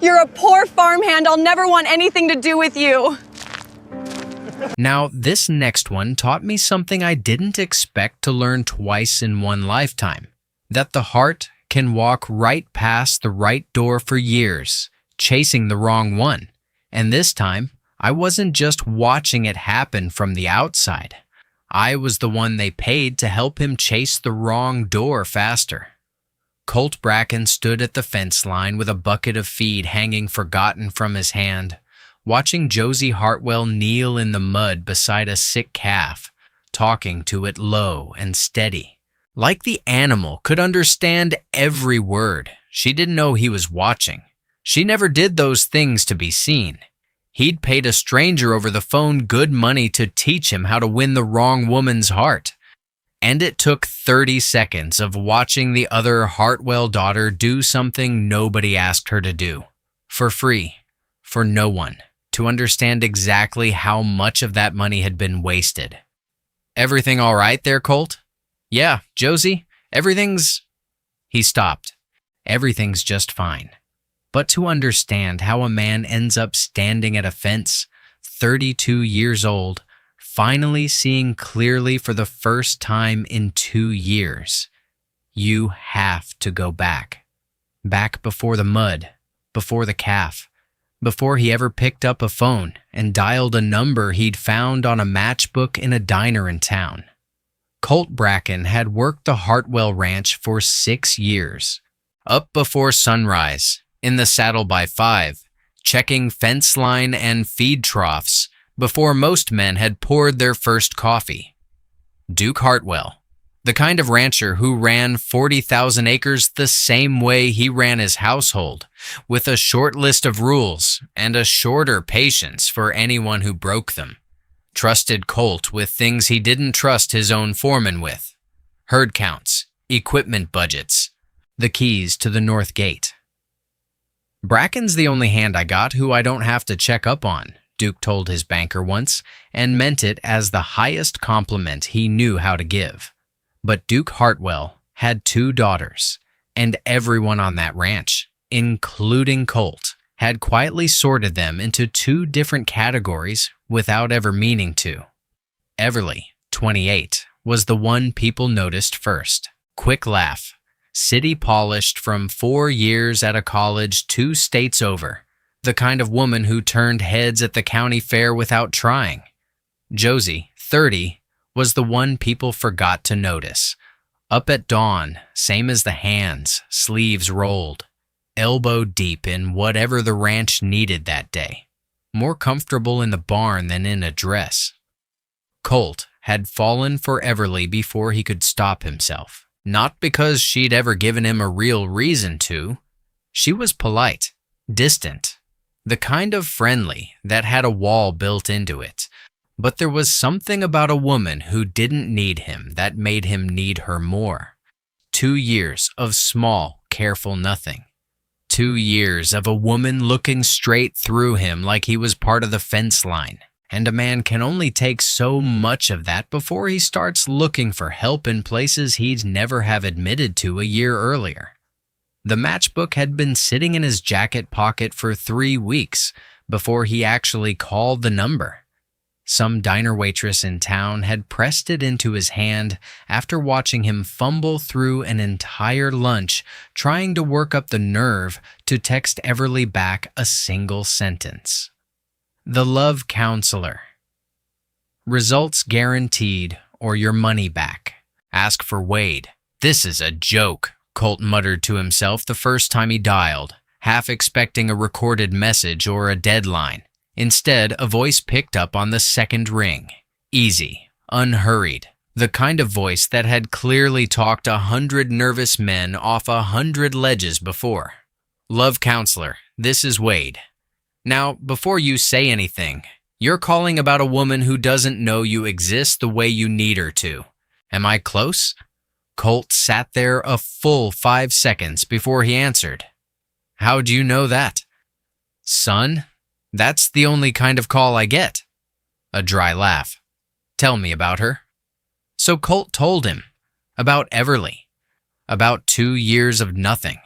You're a poor farmhand. I'll never want anything to do with you. Now, this next one taught me something I didn't expect to learn twice in one lifetime. That the heart can walk right past the right door for years, chasing the wrong one. And this time, I wasn't just watching it happen from the outside. I was the one they paid to help him chase the wrong door faster. Colt Bracken stood at the fence line with a bucket of feed hanging forgotten from his hand, watching Josie Hartwell kneel in the mud beside a sick calf, talking to it low and steady. Like the animal could understand every word. She didn't know he was watching. She never did those things to be seen. He'd paid a stranger over the phone good money to teach him how to win the wrong woman's heart. And it took 30 seconds of watching the other Hartwell daughter do something nobody asked her to do. For free. For no one. To understand exactly how much of that money had been wasted. Everything all right there, Colt? Yeah, Josie, everything's... He stopped. Everything's just fine. But to understand how a man ends up standing at a fence, 32 years old, finally seeing clearly for the first time in 2 years, you have to go back. Back before the mud, before the calf, before he ever picked up a phone and dialed a number he'd found on a matchbook in a diner in town. Colt Bracken had worked the Hartwell Ranch for 6 years. Up before sunrise, in the saddle by 5, checking fence line and feed troughs before most men had poured their first coffee. Duke Hartwell, the kind of rancher who ran 40,000 acres the same way he ran his household, with a short list of rules and a shorter patience for anyone who broke them. Trusted Colt with things he didn't trust his own foreman with. Herd counts, equipment budgets, the keys to the north gate. Bracken's the only hand I got who I don't have to check up on, Duke told his banker once, and meant it as the highest compliment he knew how to give. But Duke Hartwell had 2 daughters, and everyone on that ranch, including Colt, had quietly sorted them into 2 different categories without ever meaning to. Everly, 28, was the one people noticed first. Quick laugh. City polished from 4 years at a college 2 states over. The kind of woman who turned heads at the county fair without trying. Josie, 30, was the one people forgot to notice. Up at dawn, same as the hands, sleeves rolled. Elbow deep in whatever the ranch needed that day. More comfortable in the barn than in a dress. Colt had fallen for Everly before he could stop himself. Not because she'd ever given him a real reason to. She was polite, distant, the kind of friendly that had a wall built into it. But there was something about a woman who didn't need him that made him need her more. 2 years of small, careful nothing. 2 years of a woman looking straight through him like he was part of the fence line. And a man can only take so much of that before he starts looking for help in places he'd never have admitted to a year earlier. The matchbook had been sitting in his jacket pocket for 3 weeks before he actually called the number. Some diner waitress in town had pressed it into his hand after watching him fumble through an entire lunch trying to work up the nerve to text Everly back a single sentence. The love counselor. Results guaranteed or your money back. Ask for Wade. This is a joke, Colt muttered to himself the first time he dialed, half expecting a recorded message or a deadline. Instead, a voice picked up on the second ring. Easy, unhurried. The kind of voice that had clearly talked 100 nervous men off 100 ledges before. Love counselor, this is Wade. Now, before you say anything, you're calling about a woman who doesn't know you exist the way you need her to. Am I close? Colt sat there a full 5 seconds before he answered. How'd you know that? Son, that's the only kind of call I get. A dry laugh. Tell me about her. So Colt told him about Everly, about 2 years of nothing.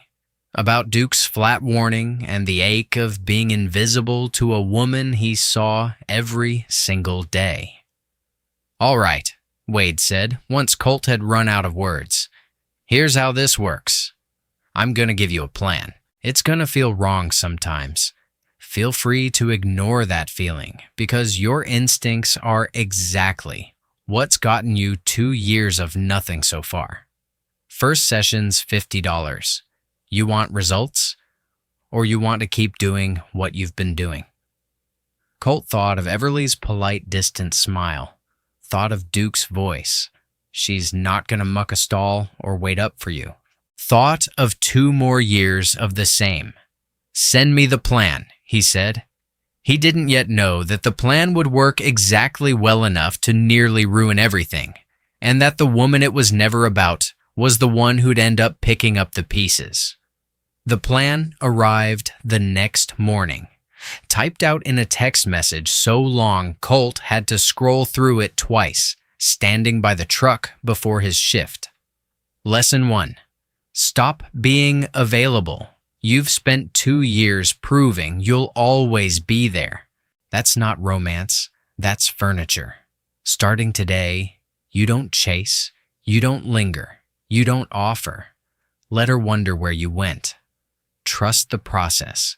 About Duke's flat warning and the ache of being invisible to a woman he saw every single day. "All right," Wade said, once Colt had run out of words. "Here's how this works. I'm going to give you a plan. It's going to feel wrong sometimes. Feel free to ignore that feeling, because your instincts are exactly what's gotten you 2 years of nothing so far. First session's $50. You want results, or you want to keep doing what you've been doing?" Colt thought of Everly's polite, distant smile, thought of Duke's voice. "She's not going to muck a stall or wait up for you." Thought of 2 more years of the same. "Send me the plan," he said. He didn't yet know that the plan would work exactly well enough to nearly ruin everything, and that the woman it was never about was the one who'd end up picking up the pieces. The plan arrived the next morning, typed out in a text message so long Colt had to scroll through it twice, standing by the truck before his shift. Lesson 1. Stop being available. You've spent 2 years proving you'll always be there. That's not romance, that's furniture. Starting today, you don't chase, you don't linger, you don't offer. Let her wonder where you went. Trust the process.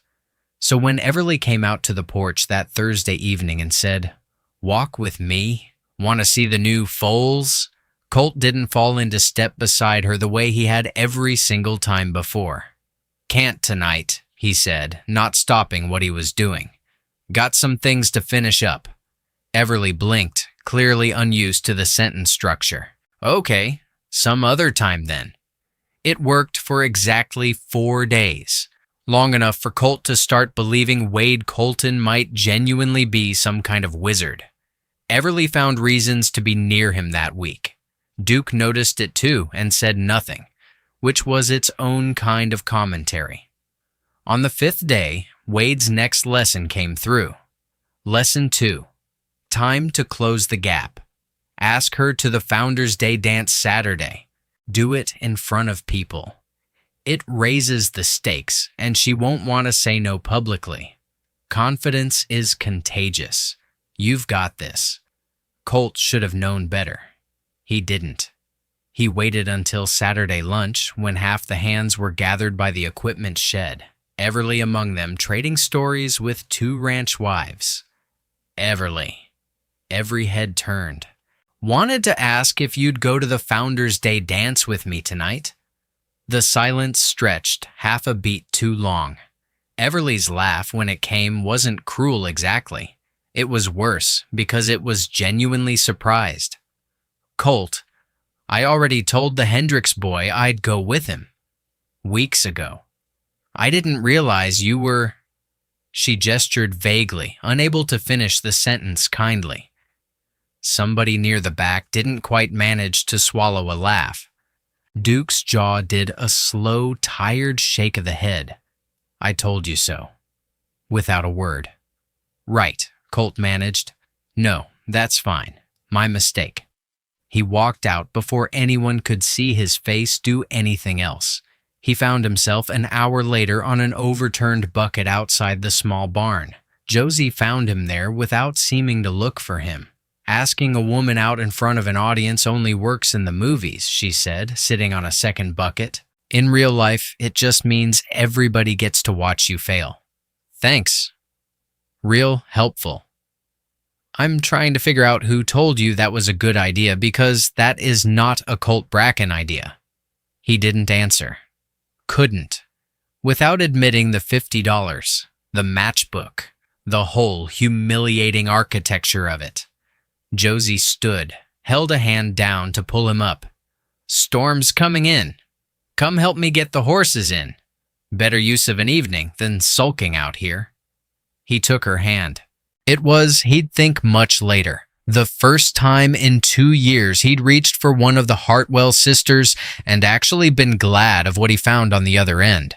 So when Everly came out to the porch that Thursday evening and said, "Walk with me? Want to see the new foals?" Colt didn't fall into step beside her the way he had every single time before. "Can't tonight," he said, not stopping what he was doing. "Got some things to finish up." Everly blinked, clearly unused to the sentence structure. "Okay, some other time then." It worked for exactly 4 days, long enough for Colt to start believing Wade Colton might genuinely be some kind of wizard. Everly found reasons to be near him that week. Duke noticed it too and said nothing, which was its own kind of commentary. On the 5th day, Wade's next lesson came through. Lesson 2. Time to close the gap. Ask her to the Founders Day dance Saturday. Do it in front of people. It raises the stakes, and she won't want to say no publicly. Confidence is contagious. You've got this. Colt should have known better. He didn't. He waited until Saturday lunch, when half the hands were gathered by the equipment shed, Everly among them, trading stories with 2 ranch wives. "Everly." Every head turned. "Wanted to ask if you'd go to the Founders Day dance with me tonight." The silence stretched half a beat too long. Everly's laugh, when it came, wasn't cruel exactly. It was worse, because it was genuinely surprised. "Colt, I already told the Hendricks boy I'd go with him. Weeks ago. I didn't realize you were—" She gestured vaguely, unable to finish the sentence kindly. Somebody near the back didn't quite manage to swallow a laugh. Duke's jaw did a slow, tired shake of the head. "I told you so." Without a word. "Right," Colt managed. "No, that's fine. My mistake." He walked out before anyone could see his face do anything else. He found himself an hour later on an overturned bucket outside the small barn. Josie found him there without seeming to look for him. "Asking a woman out in front of an audience only works in the movies," she said, sitting on a second bucket. "In real life, it just means everybody gets to watch you fail." "Thanks. Real helpful. I'm trying to figure out who told you that was a good idea, because that is not a Colt Bracken idea." He didn't answer. Couldn't. Without admitting the $50, the matchbook, the whole humiliating architecture of it. Josie stood, held a hand down to pull him up. "Storm's coming in. Come help me get the horses in. Better use of an evening than sulking out here." He took her hand. It was, he'd think much later, the first time in 2 years he'd reached for one of the Hartwell sisters and actually been glad of what he found on the other end.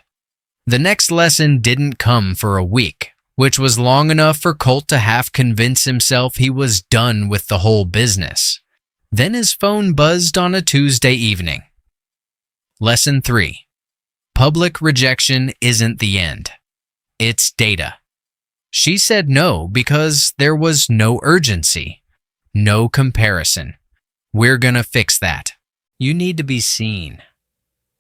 The next lesson didn't come for a week, which was long enough for Colt to half convince himself he was done with the whole business. Then his phone buzzed on a Tuesday evening. Lesson 3. Public rejection isn't the end. It's data. She said no because there was no urgency, no comparison. We're gonna fix that. You need to be seen,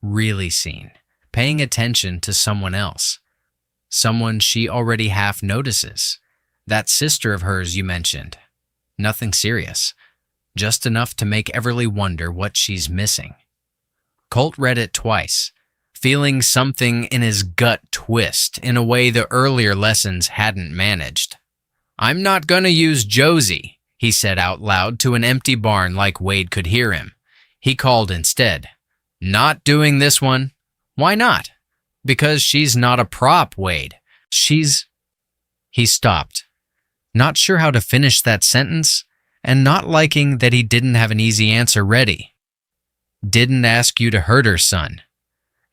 really seen, paying attention to someone else, someone she already half notices. That sister of hers you mentioned. Nothing serious, just enough to make Everly wonder what she's missing. Colt read it twice, feeling something in his gut twist in a way the earlier lessons hadn't managed. "I'm not gonna use Josie," he said out loud to an empty barn like Wade could hear him. He called instead, "Not doing this one." "Why not?" "Because she's not a prop, Wade. She's—" He stopped, not sure how to finish that sentence, and not liking that he didn't have an easy answer ready. "Didn't ask you to hurt her, son.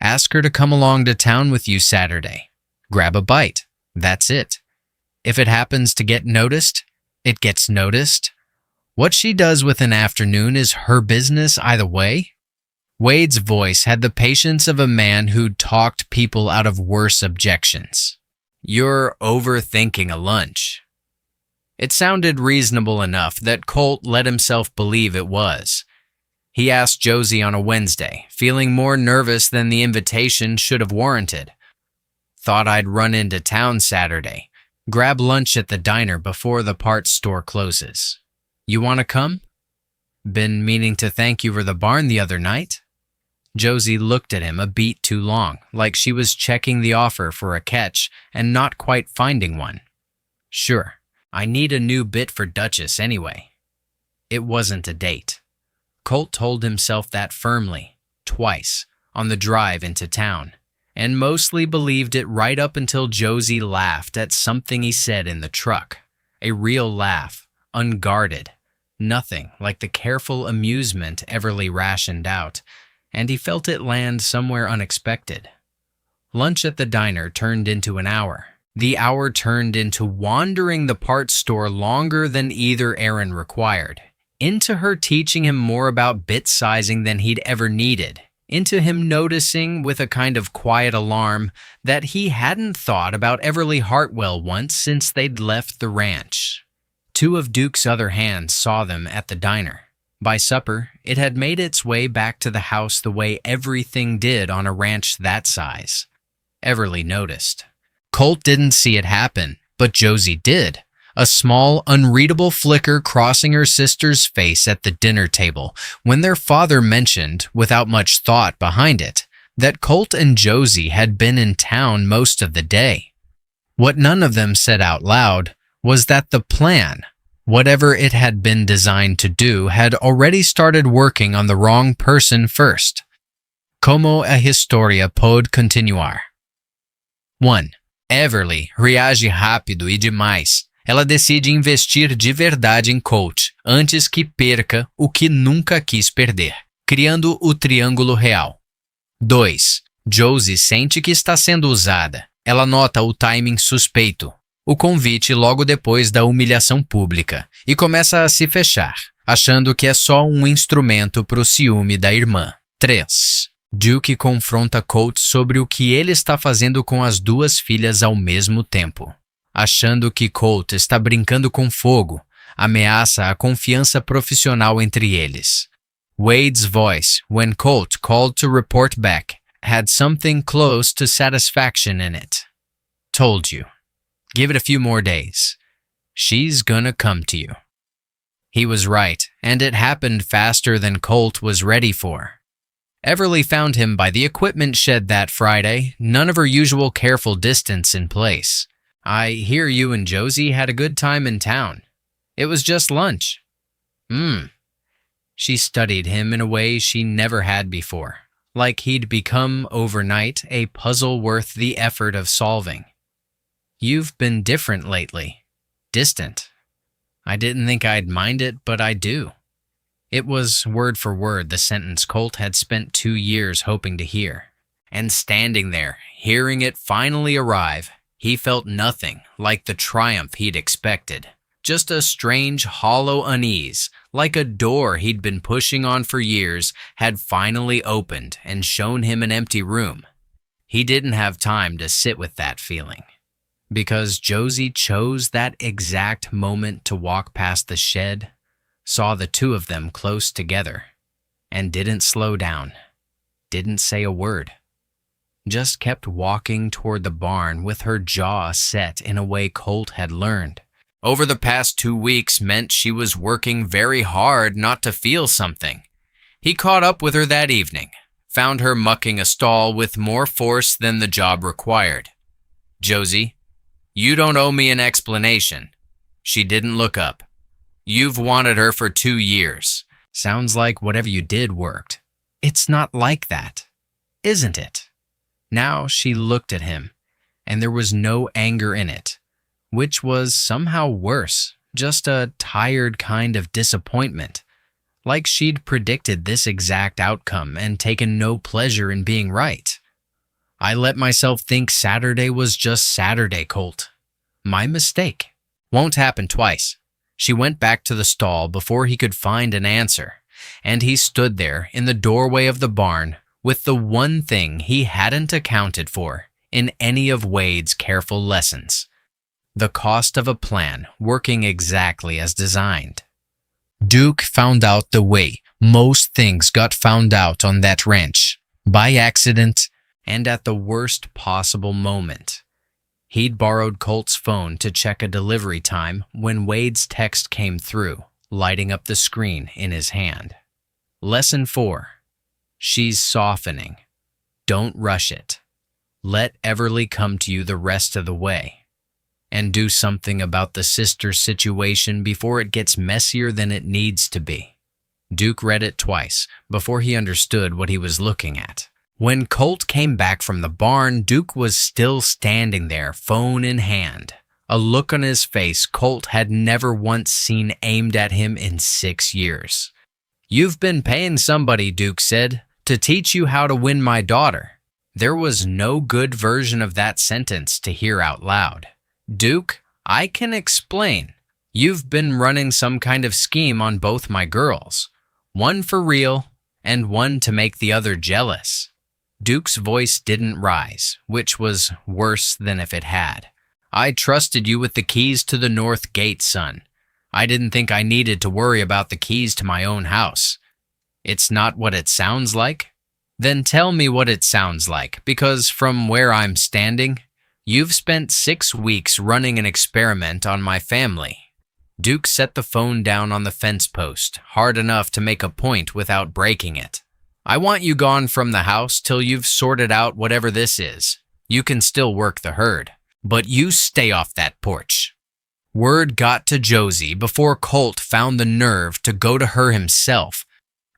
Ask her to come along to town with you Saturday. Grab a bite. That's it. If it happens to get noticed, it gets noticed. What she does with an afternoon is her business either way." Wade's voice had the patience of a man who'd talked people out of worse objections. "You're overthinking a lunch." It sounded reasonable enough that Colt let himself believe it was. He asked Josie on a Wednesday, feeling more nervous than the invitation should have warranted. "Thought I'd run into town Saturday. Grab lunch at the diner before the parts store closes. You want to come? Been meaning to thank you for the barn the other night." Josie looked at him a beat too long, like she was checking the offer for a catch and not quite finding one. "Sure, I need a new bit for Duchess anyway." It wasn't a date. Colt told himself that firmly, twice, on the drive into town, and mostly believed it right up until Josie laughed at something he said in the truck. A real laugh, unguarded, nothing like the careful amusement Everly rationed out, and he felt it land somewhere unexpected. Lunch at the diner turned into an hour. The hour turned into wandering the parts store longer than either errand required, into her teaching him more about bit sizing than he'd ever needed, into him noticing with a kind of quiet alarm that he hadn't thought about Everly Hartwell once since they'd left the ranch. Two of Duke's other hands saw them at the diner. By supper, it had made its way back to the house the way everything did on a ranch that size. Everly noticed. Colt didn't see it happen, but Josie did. A small, unreadable flicker crossing her sister's face at the dinner table when their father mentioned, without much thought behind it, that Colt and Josie had been in town most of the day. What none of them said out loud was that the plan, whatever it had been designed to do, had already started working on the wrong person first. Como a historia pode continuar. 1. Everly reage rápido e demais. Ela decide investir de verdade em Colt, antes que perca o que nunca quis perder, criando o triângulo real. 2. Josie sente que está sendo usada. Ela nota o timing suspeito, o convite logo depois da humilhação pública, e começa a se fechar, achando que é só um instrumento para o ciúme da irmã. 3. Duke confronta Colt sobre o que ele está fazendo com as duas filhas ao mesmo tempo. Achando que Colt está brincando com fogo, ameaça a confiança profissional entre eles. Wade's voice, when Colt called to report back, had something close to satisfaction in it. Told you. Give it a few more days. She's gonna come to you. He was right, and it happened faster than Colt was ready for. Everly found him by the equipment shed that Friday, none of her usual careful distance in place. "I hear you and Josie had a good time in town. It was just lunch." She studied him in a way she never had before, like he'd become overnight a puzzle worth the effort of solving. "You've been different lately. Distant. I didn't think I'd mind it, but I do." It was word for word the sentence Colt had spent 2 years hoping to hear. And standing there, hearing it finally arrive, he felt nothing like the triumph he'd expected. Just a strange, hollow unease, like a door he'd been pushing on for years had finally opened and shown him an empty room. He didn't have time to sit with that feeling, because Josie chose that exact moment to walk past the shed, saw the two of them close together, and didn't slow down, didn't say a word. Just kept walking toward the barn with her jaw set in a way Colt had learned. Over the past 2 weeks meant she was working very hard not to feel something. He caught up with her that evening, found her mucking a stall with more force than the job required. "Josie, you don't owe me an explanation." She didn't look up. "You've wanted her for 2 years. Sounds like whatever you did worked." "It's not like that, isn't it?" Now she looked at him, and there was no anger in it, which was somehow worse, just a tired kind of disappointment, like she'd predicted this exact outcome and taken no pleasure in being right. "I let myself think Saturday was just Saturday, Colt. My mistake. Won't happen twice." She went back to the stall before he could find an answer, and he stood there in the doorway of the barn with the one thing he hadn't accounted for in any of Wade's careful lessons: the cost of a plan working exactly as designed. Duke found out the way most things got found out on that ranch, by accident and at the worst possible moment. He'd borrowed Colt's phone to check a delivery time when Wade's text came through, lighting up the screen in his hand. Lesson 4. She's softening. Don't rush it. Let Everly come to you the rest of the way. And do something about the sister situation before it gets messier than it needs to be. Duke read it twice before he understood what he was looking at. When Colt came back from the barn, Duke was still standing there, phone in hand, a look on his face Colt had never once seen aimed at him in 6 years. "You've been paying somebody," Duke said, "to teach you how to win my daughter." There was no good version of that sentence to hear out loud. "Duke, I can explain. You've been running some kind of scheme on both my girls. One for real, and one to make the other jealous." Duke's voice didn't rise, which was worse than if it had. "I trusted you with the keys to the north gate, son. I didn't think I needed to worry about the keys to my own house. It's not what it sounds like? Then tell me what it sounds like, because from where I'm standing, you've spent 6 weeks running an experiment on my family." Duke set the phone down on the fence post, hard enough to make a point without breaking it. "I want you gone from the house till you've sorted out whatever this is. You can still work the herd, but you stay off that porch." Word got to Josie before Colt found the nerve to go to her himself,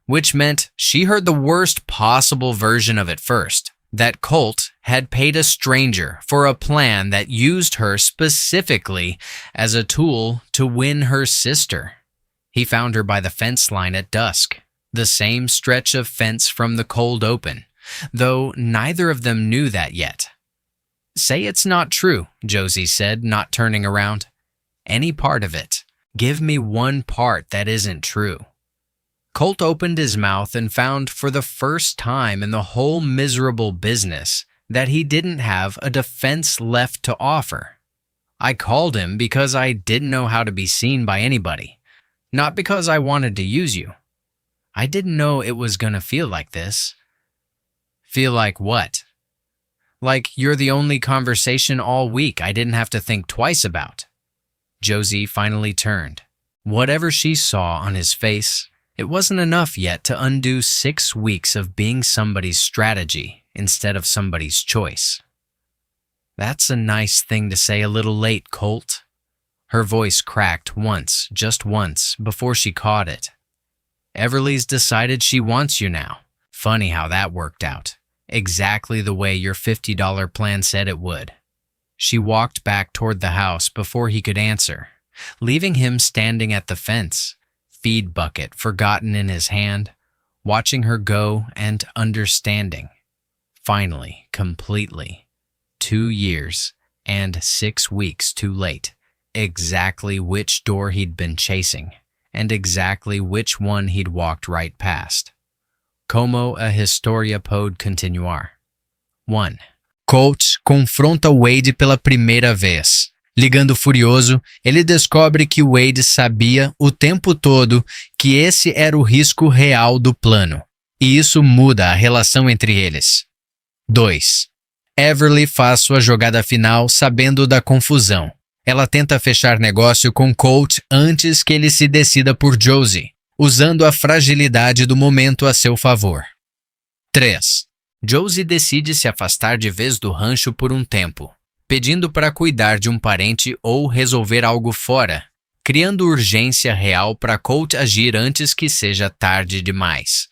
which meant she heard the worst possible version of it first, that Colt had paid a stranger for a plan that used her specifically as a tool to win her sister. He found her by the fence line at dusk, the same stretch of fence from the cold open, though neither of them knew that yet. "Say it's not true," Josie said, not turning around. "Any part of it. Give me one part that isn't true." Colt opened his mouth and found for the first time in the whole miserable business that he didn't have a defense left to offer. "I called him because I didn't know how to be seen by anybody, not because I wanted to use you. I didn't know it was going to feel like this." "Feel like what?" "Like you're the only conversation all week I didn't have to think twice about." Josie finally turned. Whatever she saw on his face, it wasn't enough yet to undo 6 weeks of being somebody's strategy instead of somebody's choice. "That's a nice thing to say a little late, Colt." Her voice cracked once, just once, before she caught it. "Everly's decided she wants you now. Funny how that worked out. Exactly the way your $50 plan said it would." She walked back toward the house before he could answer, leaving him standing at the fence, feed bucket forgotten in his hand, watching her go and understanding. Finally, completely. 2 years and 6 weeks too late. Exactly which door he'd been chasing, and exactly which one he'd walked right past. Como a historia pod continuar. 1. Colt confronta Wade pela primeira vez. Ligando furioso, ele descobre que Wade sabia o tempo todo que esse era o risco real do plano, e isso muda a relação entre eles. 2. Everly faz sua jogada final sabendo da confusão. Ela tenta fechar negócio com Colt antes que ele se decida por Josie, usando a fragilidade do momento a seu favor. 3. Josie decide se afastar de vez do rancho por um tempo, pedindo para cuidar de um parente ou resolver algo fora, criando urgência real para Colt agir antes que seja tarde demais.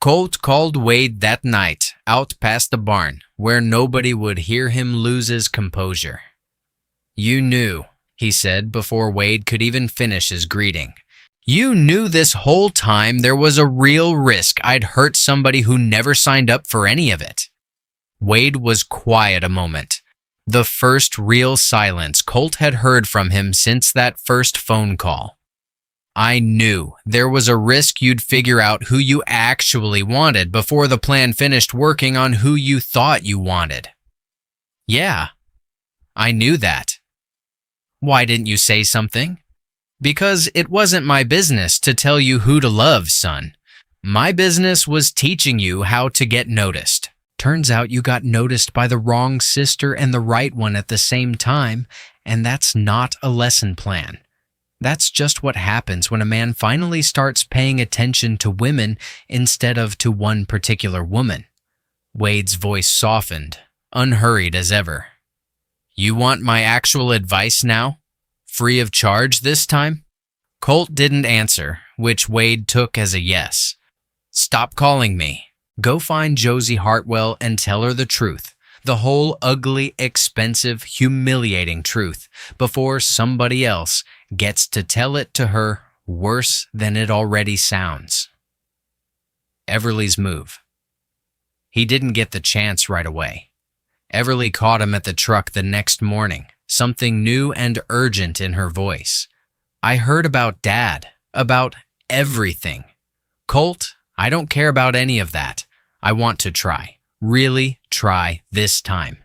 Colt called Wade that night, out past the barn, where nobody would hear him lose his composure. "You knew," he said before Wade could even finish his greeting. "You knew this whole time there was a real risk I'd hurt somebody who never signed up for any of it." Wade was quiet a moment. The first real silence Colt had heard from him since that first phone call. "I knew there was a risk you'd figure out who you actually wanted before the plan finished working on who you thought you wanted." "Yeah, I knew that." "Why didn't you say something?" "Because it wasn't my business to tell you who to love, son. My business was teaching you how to get noticed. Turns out you got noticed by the wrong sister and the right one at the same time, and that's not a lesson plan. That's just what happens when a man finally starts paying attention to women instead of to one particular woman." Wade's voice softened, unhurried as ever. "You want my actual advice now? Free of charge this time?" Colt didn't answer, which Wade took as a yes. "Stop calling me. Go find Josie Hartwell and tell her the truth. The whole ugly, expensive, humiliating truth before somebody else gets to tell it to her worse than it already sounds." Everly's move. He didn't get the chance right away. Everly caught him at the truck the next morning, something new and urgent in her voice. "I heard about Dad, about everything. Colt, I don't care about any of that. I want to try, really try this time."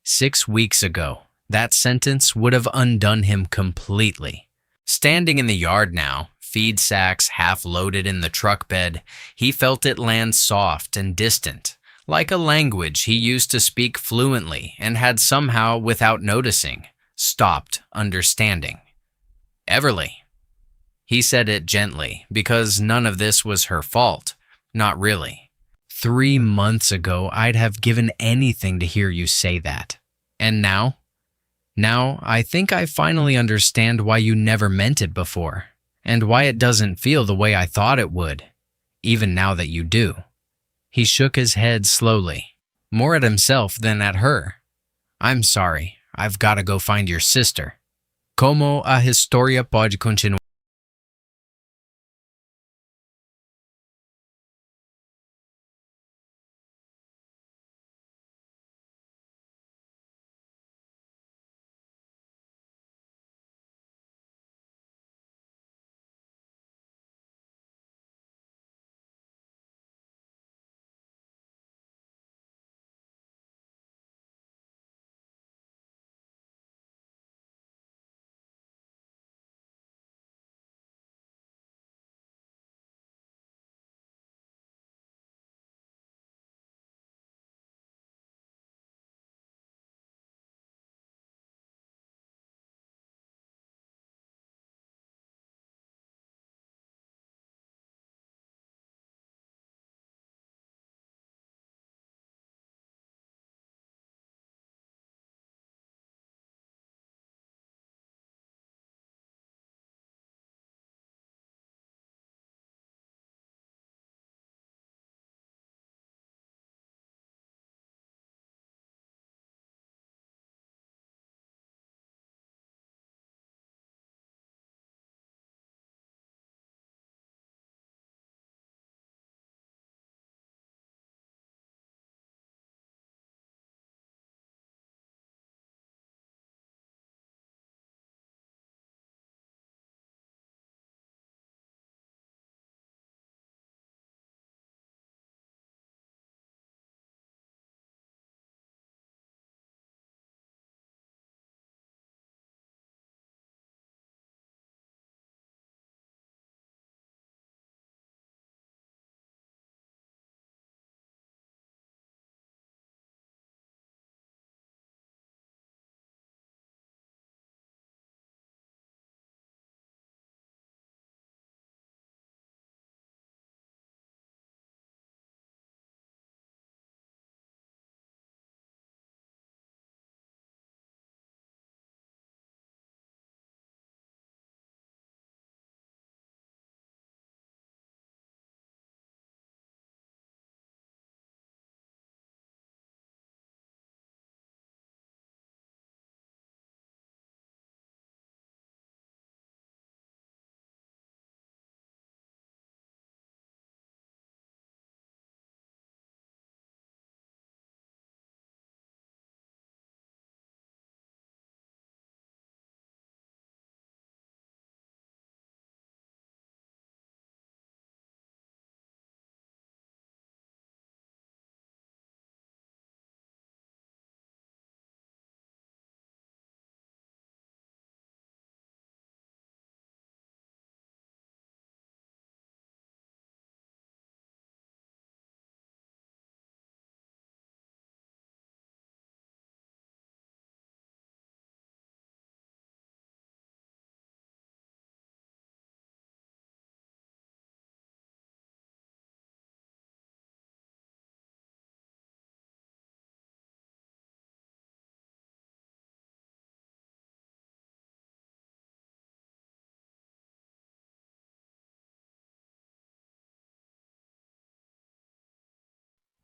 6 weeks ago, that sentence would have undone him completely. Standing in the yard now, feed sacks half loaded in the truck bed, he felt it land soft and distant, like a language he used to speak fluently and had somehow, without noticing, stopped understanding. "Everly." He said it gently, because none of this was her fault. Not really. 3 months ago, I'd have given anything to hear you say that. And now? Now, I think I finally understand why you never meant it before, and why it doesn't feel the way I thought it would, even now that you do. He shook his head slowly, more at himself than at her. "I'm sorry. I've got to go find your sister." Como a historia pode continuar?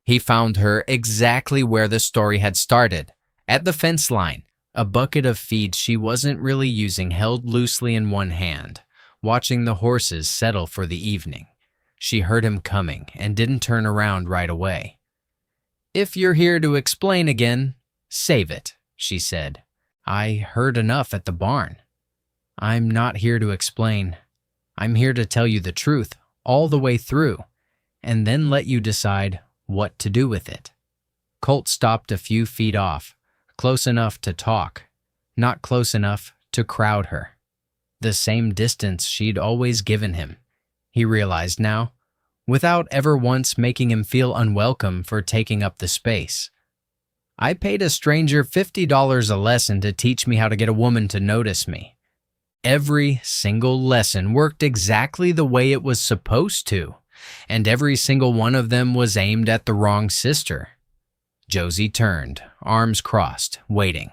He found her exactly where the story had started, at the fence line, a bucket of feed she wasn't really using held loosely in one hand, watching the horses settle for the evening. She heard him coming and didn't turn around right away. "If you're here to explain again, save it," she said. "I heard enough at the barn." "I'm not here to explain. I'm here to tell you the truth all the way through, and then let you decide what to do with it." Colt stopped a few feet off, close enough to talk, not close enough to crowd her. The same distance she'd always given him, he realized now, without ever once making him feel unwelcome for taking up the space. "I paid a stranger $50 a lesson to teach me how to get a woman to notice me. Every single lesson worked exactly the way it was supposed to, and every single one of them was aimed at the wrong sister." Josie turned, arms crossed, waiting.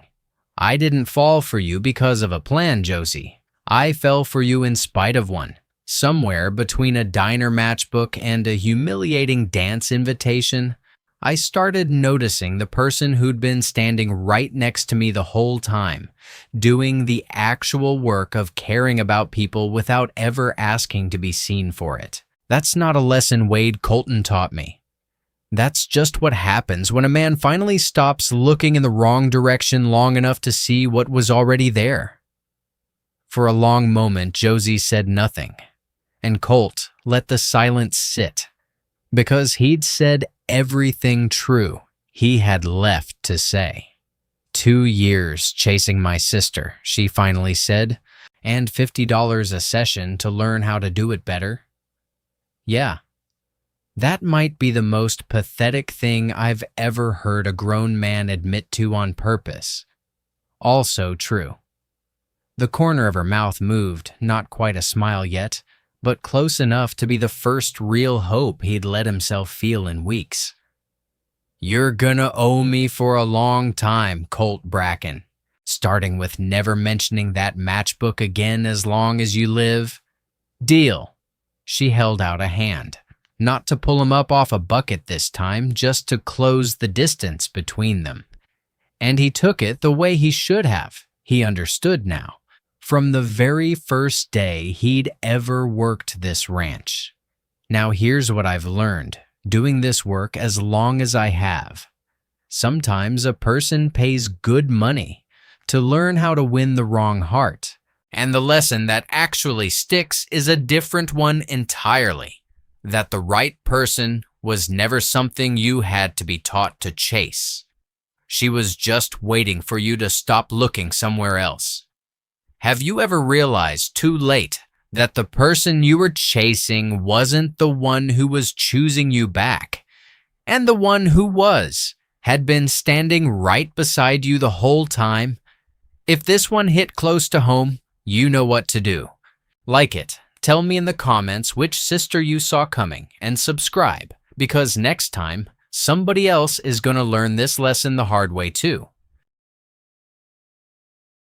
"I didn't fall for you because of a plan, Josie. I fell for you in spite of one. Somewhere between a diner matchbook and a humiliating dance invitation, I started noticing the person who'd been standing right next to me the whole time, doing the actual work of caring about people without ever asking to be seen for it. That's not a lesson Wade Colton taught me. That's just what happens when a man finally stops looking in the wrong direction long enough to see what was already there." For a long moment, Josie said nothing, and Colt let the silence sit, because he'd said everything true he had left to say. "2 years chasing my sister," she finally said, "and $50 a session to learn how to do it better." Yeah, that might be the most pathetic thing I've ever heard a grown man admit to on purpose. Also true. The corner of her mouth moved, not quite a smile yet, but close enough to be the first real hope he'd let himself feel in weeks. "You're gonna owe me for a long time, Colt Bracken, starting with never mentioning that matchbook again as long as you live. Deal." She held out a hand, not to pull him up off a bucket this time, just to close the distance between them. And he took it the way he should have. He understood now, from the very first day he'd ever worked this ranch. "Now here's what I've learned, doing this work as long as I have. Sometimes a person pays good money to learn how to win the wrong heart. And the lesson that actually sticks is a different one entirely. That the right person was never something you had to be taught to chase. She was just waiting for you to stop looking somewhere else. Have you ever realized too late that the person you were chasing wasn't the one who was choosing you back, and the one who was had been standing right beside you the whole time? If this one hit close to home, you know what to do. Like it, tell me in the comments which sister you saw coming, and subscribe, because next time, somebody else is going to learn this lesson the hard way too.